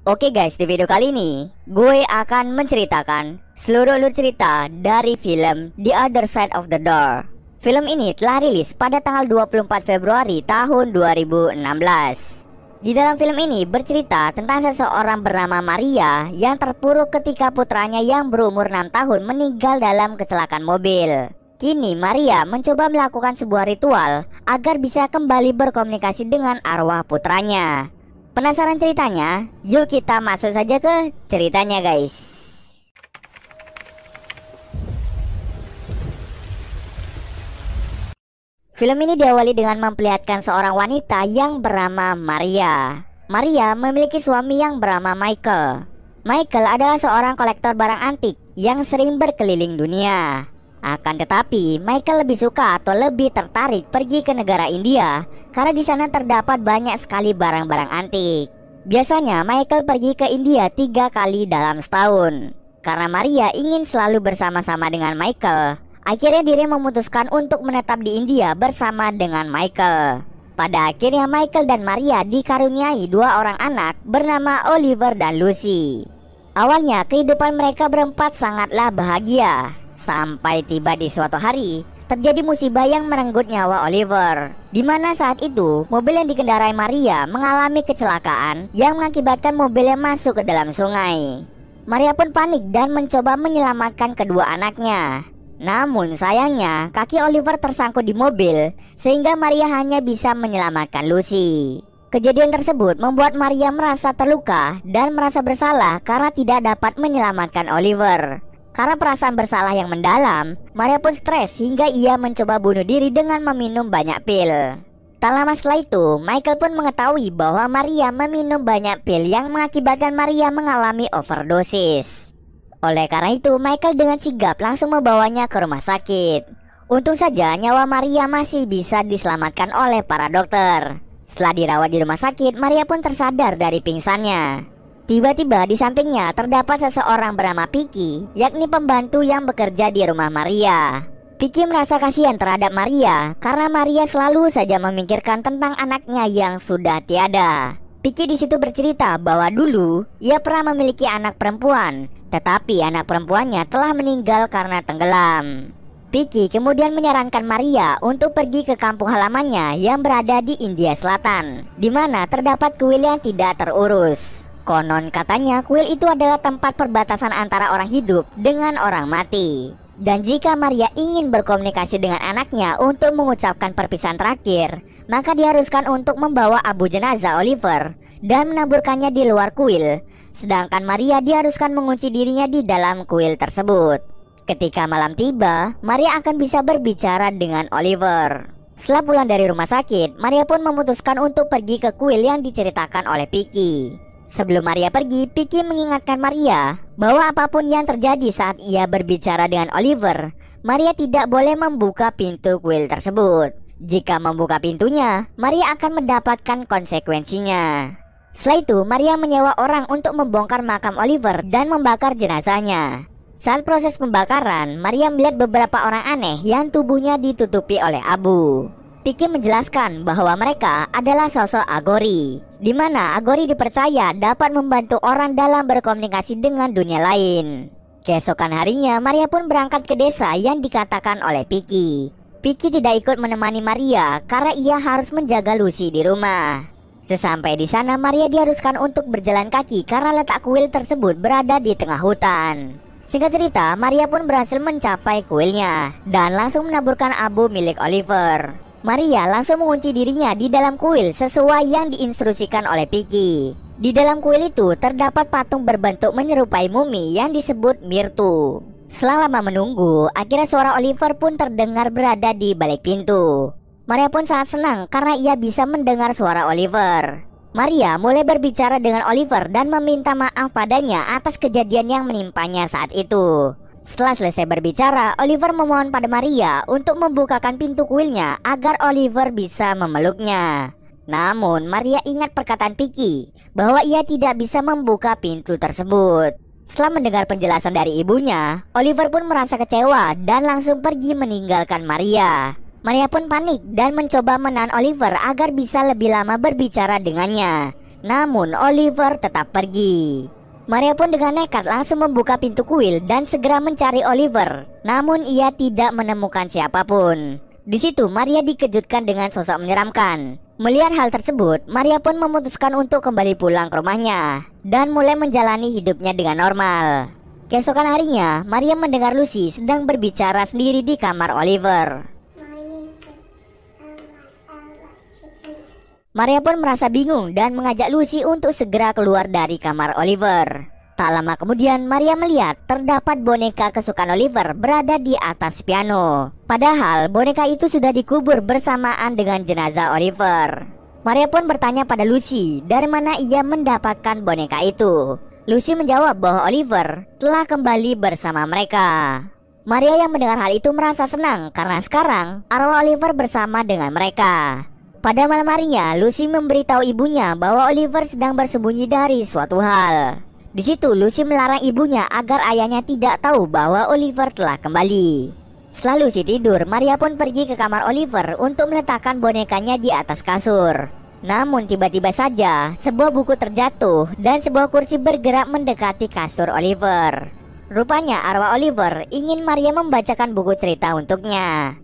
Oke guys, di video kali ini gue akan menceritakan seluruh alur cerita dari film The Other Side of the Door. Film ini telah rilis pada tanggal 24 Februari tahun 2016. Di dalam film ini bercerita tentang seseorang bernama Maria yang terpuruk ketika putranya yang berumur 6 tahun meninggal dalam kecelakaan mobil. Kini Maria mencoba melakukan sebuah ritual agar bisa kembali berkomunikasi dengan arwah putranya. Penasaran ceritanya? Yuk kita masuk saja ke ceritanya guys. Film ini diawali dengan memperlihatkan seorang wanita yang bernama Maria. Maria memiliki suami yang bernama Michael. Michael adalah seorang kolektor barang antik yang sering berkeliling dunia. Akan tetapi, Michael lebih suka atau lebih tertarik pergi ke negara India karena di sana terdapat banyak sekali barang-barang antik. Biasanya Michael pergi ke India 3 kali dalam setahun. Karena Maria ingin selalu bersama-sama dengan Michael, akhirnya dirinya memutuskan untuk menetap di India bersama dengan Michael. Pada akhirnya Michael dan Maria dikaruniai 2 orang anak bernama Oliver dan Lucy. Awalnya kehidupan mereka berempat sangatlah bahagia. Sampai tiba di suatu hari, terjadi musibah yang merenggut nyawa Oliver. Di mana saat itu, mobil yang dikendarai Maria mengalami kecelakaan yang mengakibatkan mobilnya masuk ke dalam sungai. Maria pun panik dan mencoba menyelamatkan kedua anaknya. Namun sayangnya, kaki Oliver tersangkut di mobil, sehingga Maria hanya bisa menyelamatkan Lucy. Kejadian tersebut membuat Maria merasa terluka dan merasa bersalah karena tidak dapat menyelamatkan Oliver. Karena perasaan bersalah yang mendalam, Maria pun stres hingga ia mencoba bunuh diri dengan meminum banyak pil. Tak lama setelah itu, Michael pun mengetahui bahwa Maria meminum banyak pil yang mengakibatkan Maria mengalami overdosis. Oleh karena itu, Michael dengan sigap langsung membawanya ke rumah sakit. Untung saja nyawa Maria masih bisa diselamatkan oleh para dokter. Setelah dirawat di rumah sakit, Maria pun tersadar dari pingsannya. Tiba-tiba di sampingnya terdapat seseorang bernama Vicky, yakni pembantu yang bekerja di rumah Maria. Vicky merasa kasihan terhadap Maria karena Maria selalu saja memikirkan tentang anaknya yang sudah tiada. Vicky di situ bercerita bahwa dulu ia pernah memiliki anak perempuan, tetapi anak perempuannya telah meninggal karena tenggelam. Vicky kemudian menyarankan Maria untuk pergi ke kampung halamannya yang berada di India Selatan, di mana terdapat kuil yang tidak terurus. Konon katanya kuil itu adalah tempat perbatasan antara orang hidup dengan orang mati. Dan jika Maria ingin berkomunikasi dengan anaknya untuk mengucapkan perpisahan terakhir, maka diharuskan untuk membawa abu jenazah Oliver dan menaburkannya di luar kuil. Sedangkan Maria diharuskan mengunci dirinya di dalam kuil tersebut. Ketika malam tiba, Maria akan bisa berbicara dengan Oliver. Setelah pulang dari rumah sakit, Maria pun memutuskan untuk pergi ke kuil yang diceritakan oleh Vicky. Sebelum Maria pergi, Vicky mengingatkan Maria bahwa apapun yang terjadi saat ia berbicara dengan Oliver, Maria tidak boleh membuka pintu kuil tersebut. Jika membuka pintunya, Maria akan mendapatkan konsekuensinya. Setelah itu, Maria menyewa orang untuk membongkar makam Oliver dan membakar jenazahnya. Saat proses pembakaran, Maria melihat beberapa orang aneh yang tubuhnya ditutupi oleh abu. Vicky menjelaskan bahwa mereka adalah sosok Agori, di mana Agori dipercaya dapat membantu orang dalam berkomunikasi dengan dunia lain. Keesokan harinya, Maria pun berangkat ke desa yang dikatakan oleh Vicky. Vicky tidak ikut menemani Maria karena ia harus menjaga Lucy di rumah. Sesampai di sana, Maria diharuskan untuk berjalan kaki karena letak kuil tersebut berada di tengah hutan. Singkat cerita, Maria pun berhasil mencapai kuilnya dan langsung menaburkan abu milik Oliver. Maria langsung mengunci dirinya di dalam kuil sesuai yang diinstruksikan oleh Vicky. Di dalam kuil itu terdapat patung berbentuk menyerupai mumi yang disebut Mirtu. Setelah lama menunggu, akhirnya suara Oliver pun terdengar berada di balik pintu. Maria pun sangat senang karena ia bisa mendengar suara Oliver. Maria mulai berbicara dengan Oliver dan meminta maaf padanya atas kejadian yang menimpanya saat itu. Setelah selesai berbicara, Oliver memohon pada Maria untuk membukakan pintu kuilnya agar Oliver bisa memeluknya. Namun Maria ingat perkataan Vicky bahwa ia tidak bisa membuka pintu tersebut. Setelah mendengar penjelasan dari ibunya, Oliver pun merasa kecewa dan langsung pergi meninggalkan Maria. Maria pun panik dan mencoba menahan Oliver agar bisa lebih lama berbicara dengannya. namun Oliver tetap pergi. Maria pun dengan nekat langsung membuka pintu kuil dan segera mencari Oliver, namun ia tidak menemukan siapapun. Di situ Maria dikejutkan dengan sosok menyeramkan. Melihat hal tersebut, Maria pun memutuskan untuk kembali pulang ke rumahnya dan mulai menjalani hidupnya dengan normal. Keesokan harinya, Maria mendengar Lucy sedang berbicara sendiri di kamar Oliver. Maria pun merasa bingung dan mengajak Lucy untuk segera keluar dari kamar Oliver. Tak lama kemudian, Maria melihat terdapat boneka kesukaan Oliver berada di atas piano. Padahal boneka itu sudah dikubur bersamaan dengan jenazah Oliver. Maria pun bertanya pada Lucy dari mana ia mendapatkan boneka itu. Lucy menjawab bahwa Oliver telah kembali bersama mereka. Maria yang mendengar hal itu merasa senang karena sekarang arwah Oliver bersama dengan mereka. Pada malam harinya, Lucy memberitahu ibunya bahwa Oliver sedang bersembunyi dari suatu hal. Di situ Lucy melarang ibunya agar ayahnya tidak tahu bahwa Oliver telah kembali. Setelah Lucy tidur, Maria pun pergi ke kamar Oliver untuk meletakkan bonekanya di atas kasur. Namun tiba-tiba saja sebuah buku terjatuh dan sebuah kursi bergerak mendekati kasur Oliver. Rupanya arwah Oliver ingin Maria membacakan buku cerita untuknya.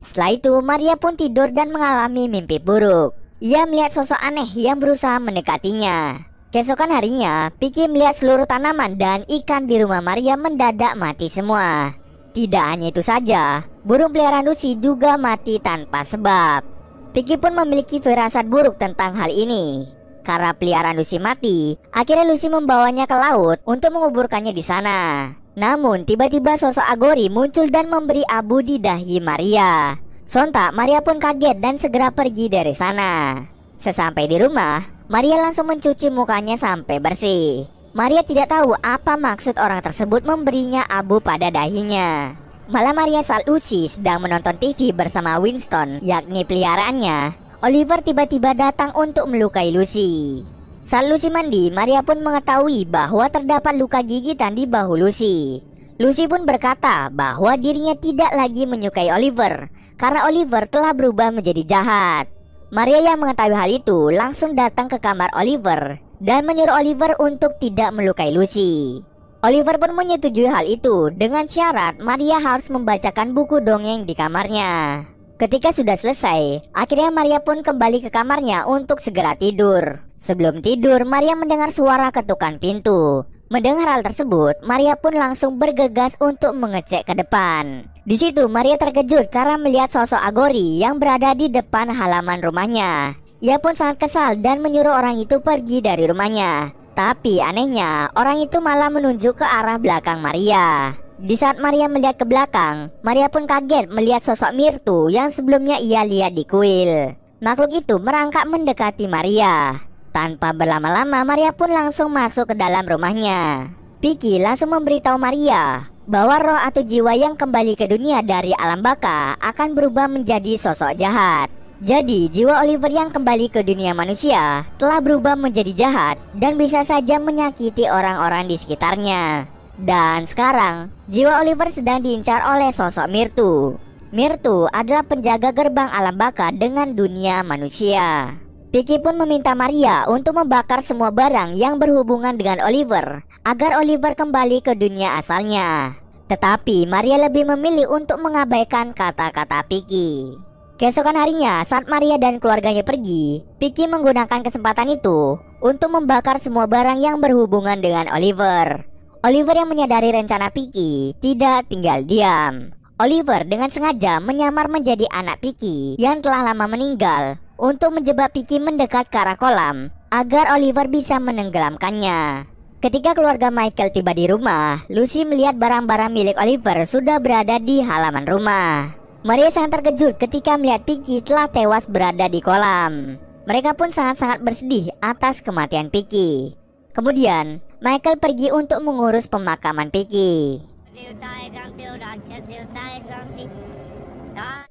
Setelah itu Maria pun tidur dan mengalami mimpi buruk. Ia melihat sosok aneh yang berusaha mendekatinya. Keesokan harinya, Vicky melihat seluruh tanaman dan ikan di rumah Maria mendadak mati semua. Tidak hanya itu saja, burung peliharaan Lucy juga mati tanpa sebab. Vicky pun memiliki firasat buruk tentang hal ini. Karena peliharaan Lucy mati, akhirnya Lucy membawanya ke laut untuk menguburkannya di sana. Namun tiba-tiba sosok Agori muncul dan memberi abu di dahi Maria. Sontak Maria pun kaget dan segera pergi dari sana. Sesampai di rumah, Maria langsung mencuci mukanya sampai bersih. Maria tidak tahu apa maksud orang tersebut memberinya abu pada dahinya. Malah Maria saat Lucy sedang menonton TV bersama Winston, yakni peliharaannya, Oliver tiba-tiba datang untuk melukai Lucy. Saat Lucy mandi, Maria pun mengetahui bahwa terdapat luka gigitan di bahu Lucy. Lucy pun berkata bahwa dirinya tidak lagi menyukai Oliver karena Oliver telah berubah menjadi jahat. Maria yang mengetahui hal itu langsung datang ke kamar Oliver dan menyuruh Oliver untuk tidak melukai Lucy. Oliver pun menyetujui hal itu dengan syarat Maria harus membacakan buku dongeng di kamarnya. Ketika sudah selesai, akhirnya Maria pun kembali ke kamarnya untuk segera tidur. Sebelum tidur, Maria mendengar suara ketukan pintu. Mendengar hal tersebut, Maria pun langsung bergegas untuk mengecek ke depan. Di situ Maria terkejut karena melihat sosok Agori yang berada di depan halaman rumahnya. Ia pun sangat kesal dan menyuruh orang itu pergi dari rumahnya. Tapi anehnya, orang itu malah menunjuk ke arah belakang Maria. Di saat Maria melihat ke belakang, Maria pun kaget melihat sosok Mirtu yang sebelumnya ia lihat di kuil. Makhluk itu merangkak mendekati Maria. Tanpa berlama-lama, Maria pun langsung masuk ke dalam rumahnya. Vicky langsung memberitahu Maria bahwa roh atau jiwa yang kembali ke dunia dari alam baka akan berubah menjadi sosok jahat. Jadi jiwa Oliver yang kembali ke dunia manusia telah berubah menjadi jahat dan bisa saja menyakiti orang-orang di sekitarnya. Dan sekarang jiwa Oliver sedang diincar oleh sosok Mirtu. Mirtu adalah penjaga gerbang alam baka dengan dunia manusia. Vicky pun meminta Maria untuk membakar semua barang yang berhubungan dengan Oliver agar Oliver kembali ke dunia asalnya. Tetapi Maria lebih memilih untuk mengabaikan kata-kata Vicky. Keesokan harinya saat Maria dan keluarganya pergi, Vicky menggunakan kesempatan itu untuk membakar semua barang yang berhubungan dengan Oliver. Oliver yang menyadari rencana Vicky tidak tinggal diam. Oliver dengan sengaja menyamar menjadi anak Vicky yang telah lama meninggal untuk menjebak Vicky mendekat ke arah kolam agar Oliver bisa menenggelamkannya. Ketika keluarga Michael tiba di rumah, Lucy melihat barang-barang milik Oliver sudah berada di halaman rumah. Maria sangat terkejut ketika melihat Vicky telah tewas berada di kolam. Mereka pun sangat-sangat bersedih atas kematian Vicky. Kemudian Michael pergi untuk mengurus pemakaman Vicky.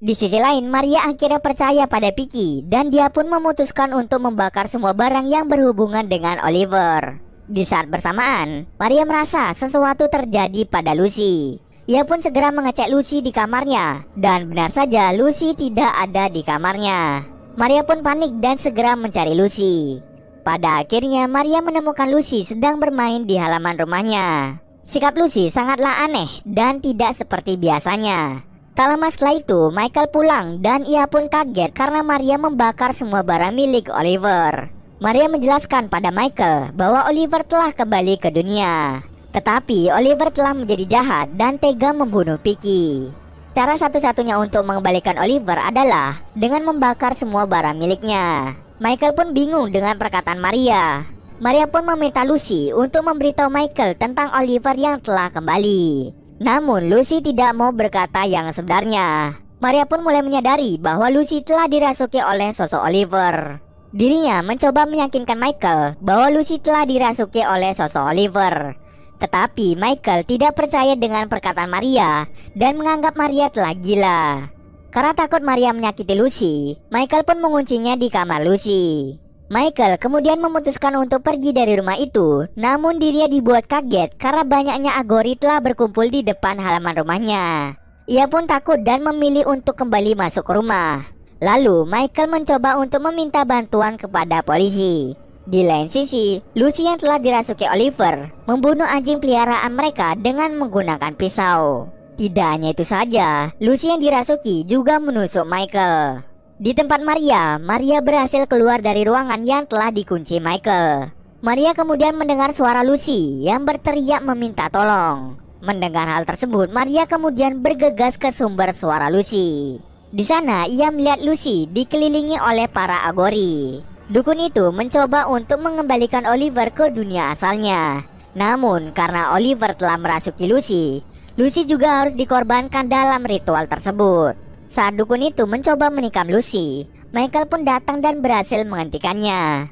Di sisi lain, Maria akhirnya percaya pada Vicky dan dia pun memutuskan untuk membakar semua barang yang berhubungan dengan Oliver. Di saat bersamaan, Maria merasa sesuatu terjadi pada Lucy. Ia pun segera mengecek Lucy di kamarnya, dan benar saja Lucy tidak ada di kamarnya. Maria pun panik dan segera mencari Lucy. Pada akhirnya Maria menemukan Lucy sedang bermain di halaman rumahnya. Sikap Lucy sangatlah aneh dan tidak seperti biasanya. Tak lama setelah itu Michael pulang dan ia pun kaget karena Maria membakar semua barang milik Oliver. Maria menjelaskan pada Michael bahwa Oliver telah kembali ke dunia. Tetapi Oliver telah menjadi jahat dan tega membunuh Vicky. Cara satu-satunya untuk mengembalikan Oliver adalah dengan membakar semua barang miliknya. Michael pun bingung dengan perkataan Maria. Maria pun meminta Lucy untuk memberitahu Michael tentang Oliver yang telah kembali. Namun Lucy tidak mau berkata yang sebenarnya. Maria pun mulai menyadari bahwa Lucy telah dirasuki oleh sosok Oliver. Dirinya mencoba meyakinkan Michael bahwa Lucy telah dirasuki oleh sosok Oliver. Tetapi Michael tidak percaya dengan perkataan Maria dan menganggap Maria telah gila. Karena takut Maria menyakiti Lucy, Michael pun menguncinya di kamar Lucy. Michael kemudian memutuskan untuk pergi dari rumah itu, namun dirinya dibuat kaget karena banyaknya Agori telah berkumpul di depan halaman rumahnya. Ia pun takut dan memilih untuk kembali masuk ke rumah. Lalu Michael mencoba untuk meminta bantuan kepada polisi. Di lain sisi, Lucy yang telah dirasuki Oliver membunuh anjing peliharaan mereka dengan menggunakan pisau. Tidak hanya itu saja, Lucy yang dirasuki juga menusuk Michael. Di tempat Maria, Maria berhasil keluar dari ruangan yang telah dikunci Michael. Maria kemudian mendengar suara Lucy yang berteriak meminta tolong. Mendengar hal tersebut, Maria kemudian bergegas ke sumber suara Lucy. Di sana, ia melihat Lucy dikelilingi oleh para Agori. Dukun itu mencoba untuk mengembalikan Oliver ke dunia asalnya. Namun karena Oliver telah merasuki Lucy, Lucy juga harus dikorbankan dalam ritual tersebut. Saat dukun itu mencoba menikam Lucy, Michael pun datang dan berhasil menghentikannya.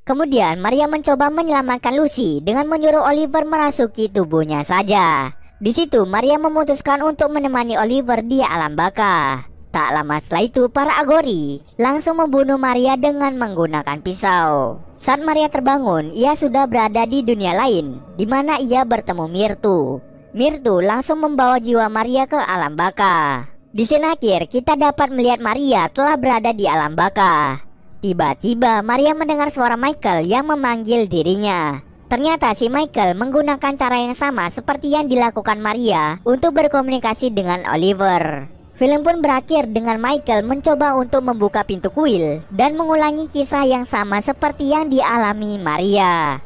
Kemudian Maria mencoba menyelamatkan Lucy dengan menyuruh Oliver merasuki tubuhnya saja. Di situ Maria memutuskan untuk menemani Oliver di alam baka. Tak lama setelah itu para Agori langsung membunuh Maria dengan menggunakan pisau. Saat Maria terbangun, ia sudah berada di dunia lain, di mana ia bertemu Mirtu. Mirtu langsung membawa jiwa Maria ke alam baka. Di scene akhir kita dapat melihat Maria telah berada di alam baka. Tiba-tiba Maria mendengar suara Michael yang memanggil dirinya. Ternyata si Michael menggunakan cara yang sama seperti yang dilakukan Maria untuk berkomunikasi dengan Oliver. Film pun berakhir dengan Michael mencoba untuk membuka pintu kuil dan mengulangi kisah yang sama seperti yang dialami Maria.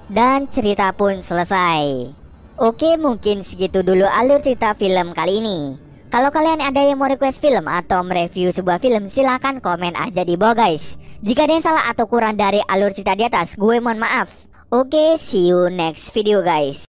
Dan cerita pun selesai. Oke, mungkin segitu dulu alur cerita film kali ini. Kalau kalian ada yang mau request film atau mereview sebuah film, silahkan komen aja di bawah guys. Jika ada yang salah atau kurang dari alur cerita di atas, gue mohon maaf. Oke, see you next video guys.